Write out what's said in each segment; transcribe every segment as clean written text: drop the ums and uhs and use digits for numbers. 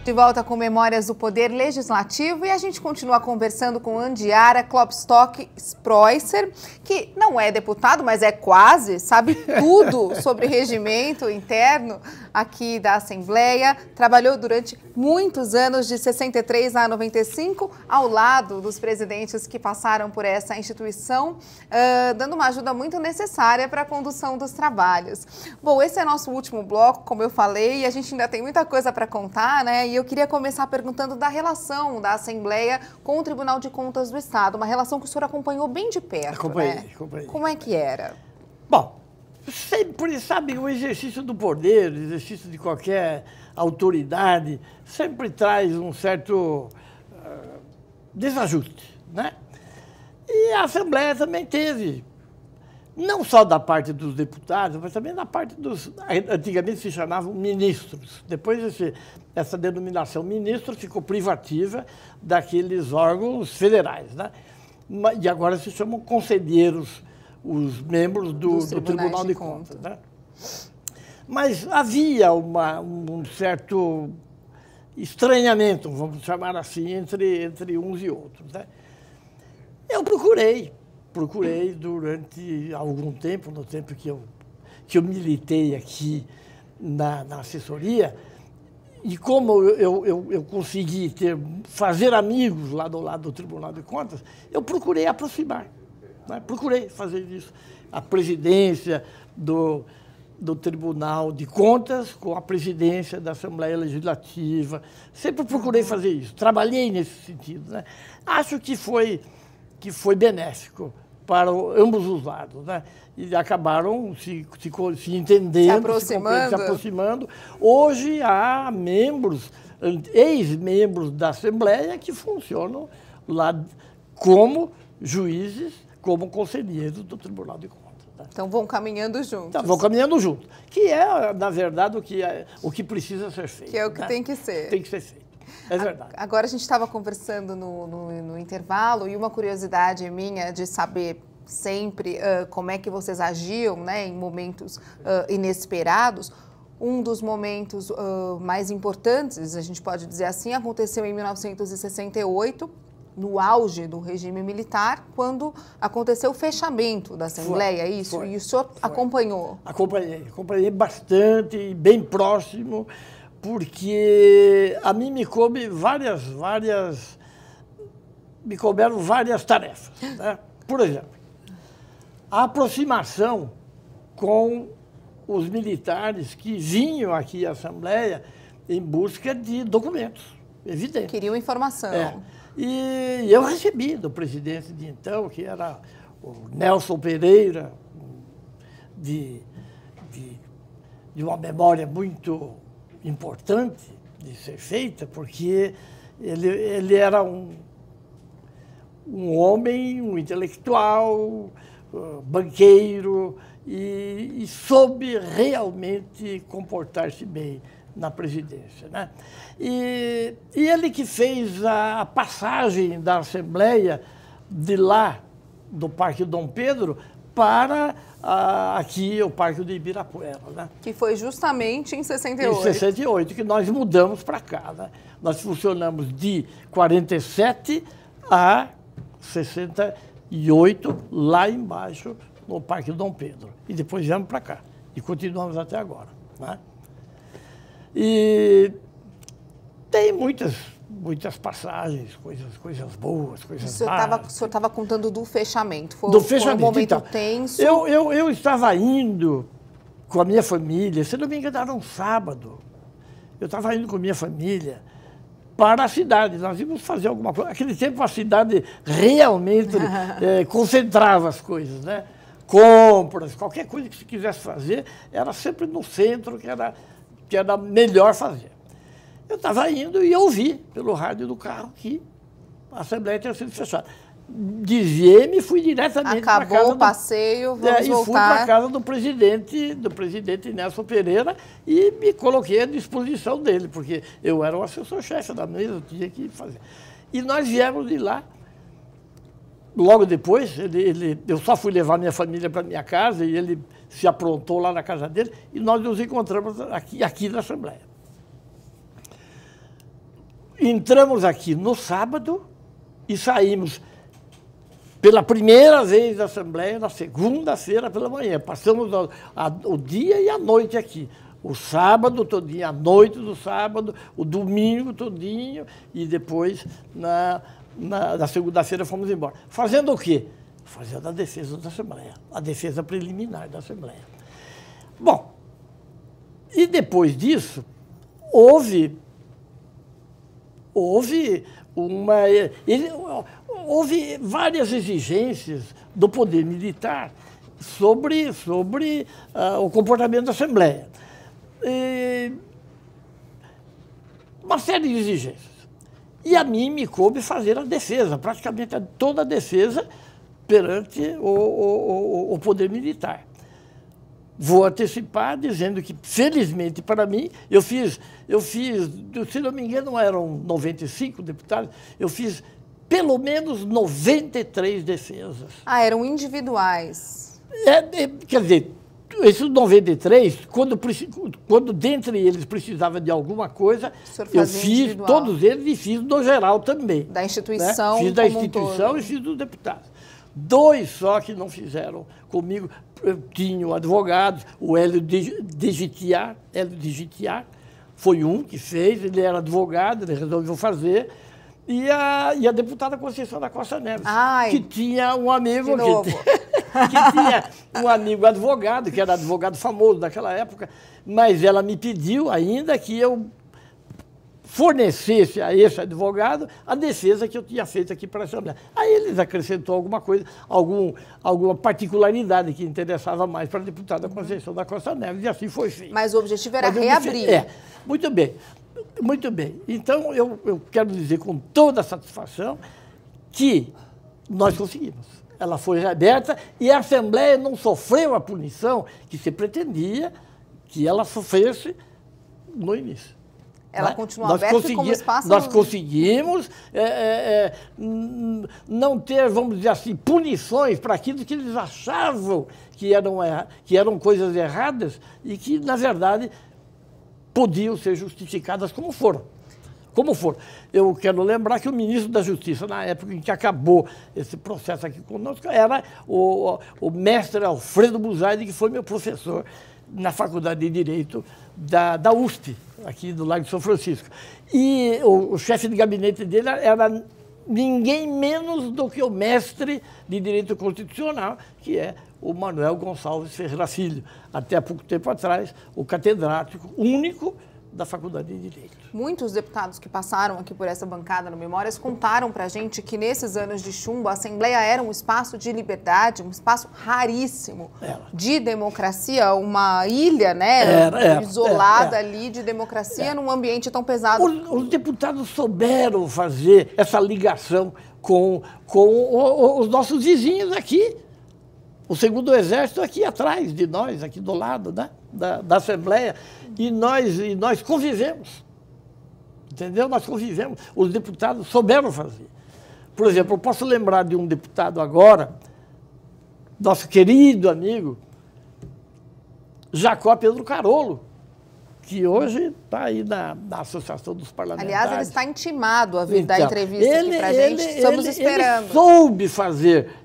De volta com Memórias do Poder Legislativo e a gente continua conversando com Andiara Klopstock-Spreusser, que não é deputado, mas é quase, sabe tudo sobre regimento interno aqui da Assembleia. Trabalhou durante muitos anos, de 63 a 95, ao lado dos presidentes que passaram por essa instituição, dando uma ajuda muito necessária para a condução dos trabalhos. Bom, esse é nosso último bloco, como eu falei, e a gente ainda tem muita coisa para contar, né? E eu queria começar perguntando da relação da Assembleia com o Tribunal de Contas do Estado, uma relação que o senhor acompanhou bem de perto, Acompanhei. Como é que era? Bom, sempre, sabe, o exercício do poder, o exercício de qualquer autoridade, sempre traz um certo desajuste, né? E a Assembleia também teve, não só da parte dos deputados, mas também da parte dos... Antigamente se chamavam ministros. Depois essa denominação ministro ficou privativa daqueles órgãos federais, né? E agora se chamam conselheiros, os membros do Tribunal de Contas, né? Mas havia um certo estranhamento, vamos chamar assim, entre uns e outros, né? Eu procurei durante algum tempo, no tempo que eu militei aqui na assessoria, e como eu consegui fazer amigos lá do lado do Tribunal de Contas, eu procurei aproximar, né? Procurei fazer isso. A presidência do Tribunal de Contas com a presidência da Assembleia Legislativa. Sempre procurei fazer isso. Trabalhei nesse sentido, né? Acho que foi benéfico para ambos os lados, né? E acabaram se entendendo, se aproximando. Hoje há ex-membros da Assembleia que funcionam lá como juízes, como conselheiros do Tribunal de Contas. Né? Então vão caminhando juntos. Então, vão caminhando juntos, que é, na verdade, o que precisa ser feito. Que é o que, né, tem que ser. Tem que ser feito. É verdade. Agora a gente estava conversando no intervalo e uma curiosidade minha de saber sempre como é que vocês agiam, né, em momentos inesperados. Um dos momentos mais importantes, a gente pode dizer assim, aconteceu em 1968, no auge do regime militar, quando aconteceu o fechamento da Assembleia, é isso? E o senhor acompanhou? Acompanhei bastante, bem próximo, porque a mim me couberam várias tarefas, né? Por exemplo, a aproximação com os militares que vinham aqui à Assembleia em busca de documentos, evidente. Queriam informação. E eu recebi do presidente de então, que era o Nelson Pereira, de uma memória muito importante de ser feita, porque ele era um homem, um intelectual, banqueiro, e soube realmente comportar-se bem na presidência, né? E ele que fez a passagem da Assembleia de lá, do Parque Dom Pedro, para aqui o Parque do Ibirapuera, né? Que foi justamente em 68. Em 68, que nós mudamos para cá, né? Nós funcionamos de 47 a 68, lá embaixo, no Parque Dom Pedro. E depois viemos para cá. E continuamos até agora, né? E tem muitas passagens, coisas boas, coisas más. O senhor estava contando do fechamento. Foi um momento então, tenso. Eu estava indo com a minha família, se não me engano, era um sábado. Eu estava indo com a minha família para a cidade. Nós íamos fazer alguma coisa. Naquele tempo, a cidade realmente concentrava as coisas, né? Compras, qualquer coisa que se quisesse fazer, era sempre no centro que era melhor fazer. Eu estava indo e ouvi pelo rádio do carro que a Assembleia tinha sido fechada. Desviei-me e fui diretamente para casa. Acabou o passeio, vamos voltar. E fui para a casa do presidente Nelson Pereira e me coloquei à disposição dele, porque eu era o assessor-chefe da mesa, eu tinha que fazer. E nós viemos de lá. Logo depois, eu só fui levar minha família para minha casa e ele se aprontou lá na casa dele e nós nos encontramos aqui na Assembleia. entramos aqui no sábado e saímos pela primeira vez da Assembleia na segunda-feira pela manhã. Passamos o dia e a noite aqui. O sábado todinho, a noite do sábado, o domingo todinho e depois, na segunda-feira, fomos embora. Fazendo o quê? Fazendo a defesa da Assembleia, a defesa preliminar da Assembleia. Bom, e depois disso, houve várias exigências do poder militar sobre o comportamento da Assembleia. Uma série de exigências. E a mim me coube fazer a defesa, praticamente toda a defesa perante o poder militar. Vou antecipar dizendo que, felizmente para mim, eu fiz, se não me engano, eram 95 deputados, eu fiz pelo menos 93 defesas. Ah, eram individuais. Quer dizer, esses 93, quando dentre eles precisava de alguma coisa, eu fiz individual. Todos eles e fiz do geral também. Da instituição. Né? Fiz da instituição e fiz dos deputados. 2 só que não fizeram comigo, tinham advogados, o Hélio Digitiar foi um que fez, ele era advogado, ele resolveu fazer, e a deputada Conceição da Costa Neves, que tinha um amigo que tinha um amigo advogado, que era advogado famoso daquela época, mas ela me pediu ainda que eu fornecesse a esse advogado a defesa que eu tinha feito aqui para a Assembleia. Aí eles acrescentou alguma coisa, alguma particularidade que interessava mais para a deputada Conceição da Costa Neves, e assim foi feito. Mas o objetivo era reabrir. Muito bem, muito bem. Então, eu quero dizer com toda a satisfação que nós conseguimos. Ela foi reaberta e a Assembleia não sofreu a punição que se pretendia que ela sofresse no início. Ela continua aberta como espaço... Nós conseguimos não ter, vamos dizer assim, punições para aquilo que eles achavam que eram coisas erradas e que, na verdade, podiam ser justificadas como foram. Como foram. Eu quero lembrar que o ministro da Justiça, na época em que acabou esse processo aqui conosco, era o mestre Alfredo Buzaide, que foi meu professor na Faculdade de Direito da USP, aqui do Largo de São Francisco. E o chefe de gabinete dele era ninguém menos do que o mestre de Direito Constitucional, que é o Manuel Gonçalves Ferreira Filho, até há pouco tempo atrás, o catedrático único da Faculdade de Direito. Muitos deputados que passaram aqui por essa bancada no Memórias contaram para a gente que nesses anos de chumbo a Assembleia era um espaço de liberdade, um espaço raríssimo de democracia, uma ilha, né, isolada ali de democracia num ambiente tão pesado. Os deputados souberam fazer essa ligação com os nossos vizinhos aqui. O Segundo Exército aqui atrás de nós, aqui do lado, né, da Assembleia, e nós convivemos, entendeu? Nós convivemos, os deputados souberam fazer. Por exemplo, eu posso lembrar de um deputado agora, nosso querido amigo, Jacó Pedro Carolo, que hoje está aí na Associação dos Parlamentares. Aliás, ele está intimado a vir dar entrevista aqui para a gente. Estamos esperando.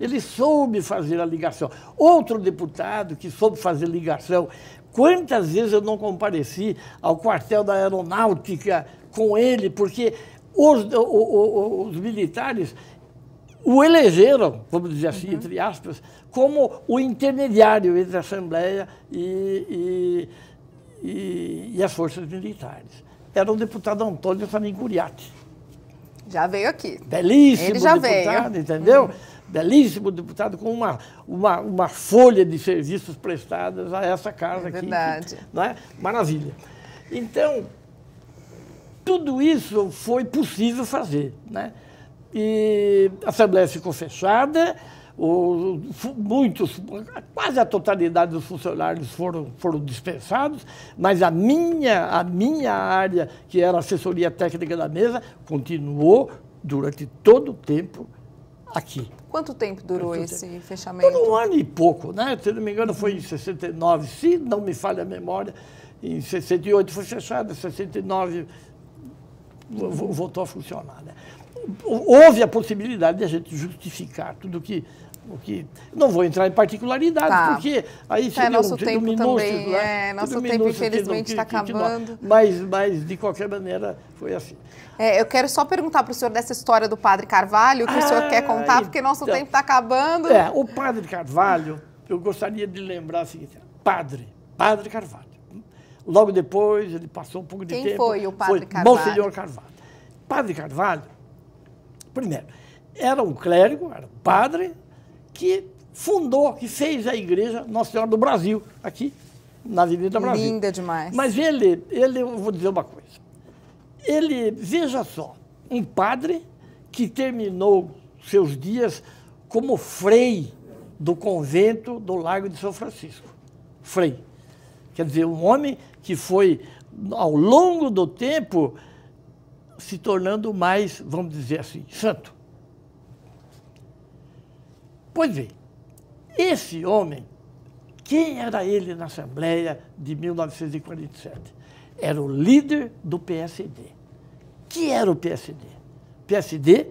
Ele soube fazer a ligação. Outro deputado que soube fazer ligação. Quantas vezes eu não compareci ao quartel da Aeronáutica com ele, porque os militares o elegeram, vamos dizer assim, entre aspas, como o intermediário entre a Assembleia e as forças militares. Era o deputado Antônio Samin Curiati. Já veio aqui. Belíssimo Ele já deputado, veio. Entendeu? Belíssimo deputado com uma folha de serviços prestadas a essa casa aqui. Verdade. Não é? Maravilha. Então, tudo isso foi possível fazer, né? E a Assembleia ficou fechada, quase a totalidade dos funcionários foram dispensados, mas a minha área, que era a assessoria técnica da mesa, continuou durante todo o tempo aqui. Quanto tempo durou esse fechamento? Por 1 ano e pouco, né? Se não me engano, foi em 69, se não me falha a memória, em 68 foi fechado, em 69 voltou a funcionar, né? Houve a possibilidade de a gente justificar tudo o que... Não vou entrar em particularidades, porque aí seria nosso tempo minúsculo, também, né? Nosso tempo, infelizmente, está acabando. Mas, de qualquer maneira, foi assim. Eu quero só perguntar para o senhor dessa história do Padre Carvalho, que o senhor quer contar, porque nosso tempo está acabando. O Padre Carvalho, eu gostaria de lembrar o seguinte, Padre Carvalho. Logo depois, ele passou um pouco de tempo. Quem foi o Padre Carvalho? Monsenhor Carvalho. Padre Carvalho, primeiro, era um clérigo, era um padre, que fundou, que fez a igreja Nossa Senhora do Brasil, aqui, na Avenida Brasil. Linda demais. Mas eu vou dizer uma coisa. Ele, veja só, um padre que terminou seus dias como frei do convento do Largo de São Francisco. Frei. Quer dizer, um homem que foi, ao longo do tempo, se tornando mais, vamos dizer assim, santo. Pois bem, esse homem, quem era ele na Assembleia de 1947? Era o líder do PSD. Que era o PSD? O PSD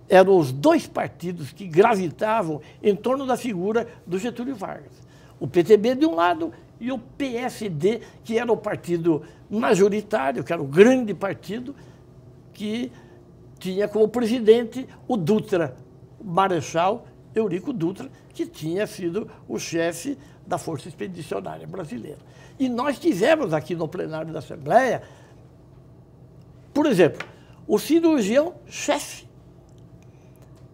eram os dois partidos que gravitavam em torno da figura do Getúlio Vargas. O PTB de um lado e o PSD, que era o partido majoritário, que era o grande partido, que tinha como presidente o Dutra, o Marechal Eurico Dutra, que tinha sido o chefe da Força Expedicionária Brasileira. E nós tivemos aqui no plenário da Assembleia, por exemplo, o cirurgião-chefe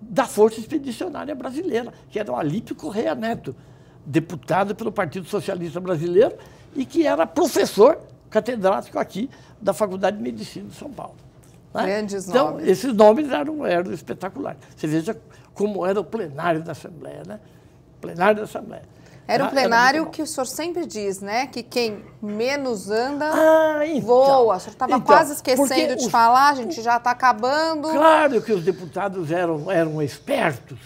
da Força Expedicionária Brasileira, que era o Alípio Correia Neto, deputado pelo Partido Socialista Brasileiro e que era professor catedrático aqui da Faculdade de Medicina de São Paulo. Né? Grandes então, nomes. Esses nomes eram espetaculares. Você veja como era o plenário da Assembleia, né? O plenário da Assembleia. Era um plenário que o senhor sempre diz, né? Que quem menos anda então, voa. O senhor estava quase esquecendo de falar, a gente já está acabando. Claro que os deputados eram espertos,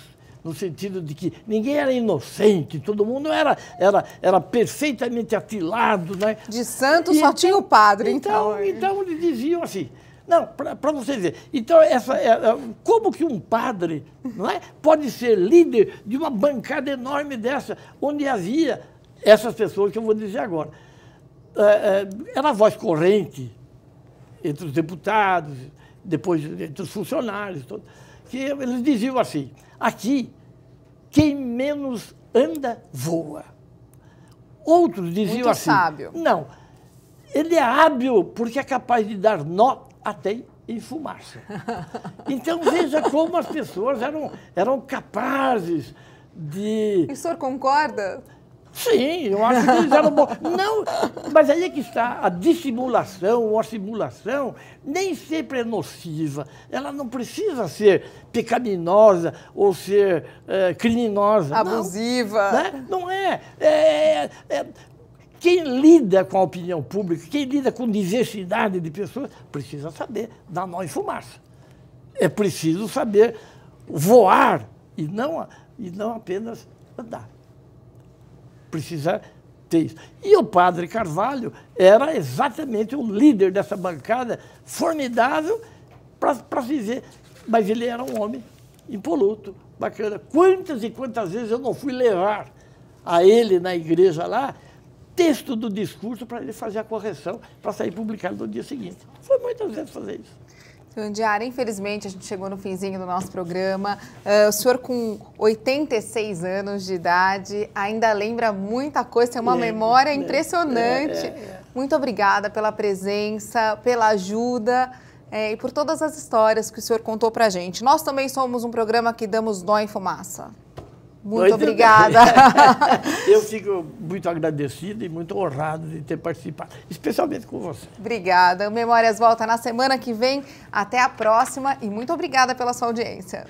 no sentido de que ninguém era inocente, todo mundo era perfeitamente atilado, né? De santo só tinha o padre, então. Então eles diziam assim, não, para você ver, então como que um padre, não é, pode ser líder de uma bancada enorme dessa, onde havia essas pessoas que eu vou dizer agora. Era a voz corrente entre os deputados, depois entre os funcionários, que eles diziam assim, aqui, quem menos anda, voa. Outros diziam muito assim, sábio. Não, ele é hábil porque é capaz de dar nó até em fumaça. Então, veja como as pessoas eram capazes de... E o senhor concorda? Sim, eu acho que eles eram bons. Não, mas aí é que está, a dissimulação ou a simulação nem sempre é nociva. Ela não precisa ser pecaminosa ou ser criminosa. Abusiva. Não, né? Não é. Quem lida com a opinião pública, quem lida com diversidade de pessoas, precisa saber dar nó em fumaça. É preciso saber voar e não apenas andar. Precisa ter isso. E o Padre Carvalho era exatamente o líder dessa bancada, formidável para se ver. Mas ele era um homem impoluto, bacana. Quantas e quantas vezes eu não fui levar a ele na igreja lá, texto do discurso para ele fazer a correção, para sair publicado no dia seguinte. Foi muitas vezes fazer isso. Senhor Andiara, infelizmente a gente chegou no finzinho do nosso programa. O senhor com 86 anos de idade ainda lembra muita coisa, tem uma memória impressionante. Muito obrigada pela presença, pela ajuda e por todas as histórias que o senhor contou para a gente. Nós também somos um programa que damos nó em fumaça. Muito obrigada. Eu fico muito agradecido e muito honrado de ter participado, especialmente com você. Obrigada. O Memórias volta na semana que vem. Até a próxima e muito obrigada pela sua audiência.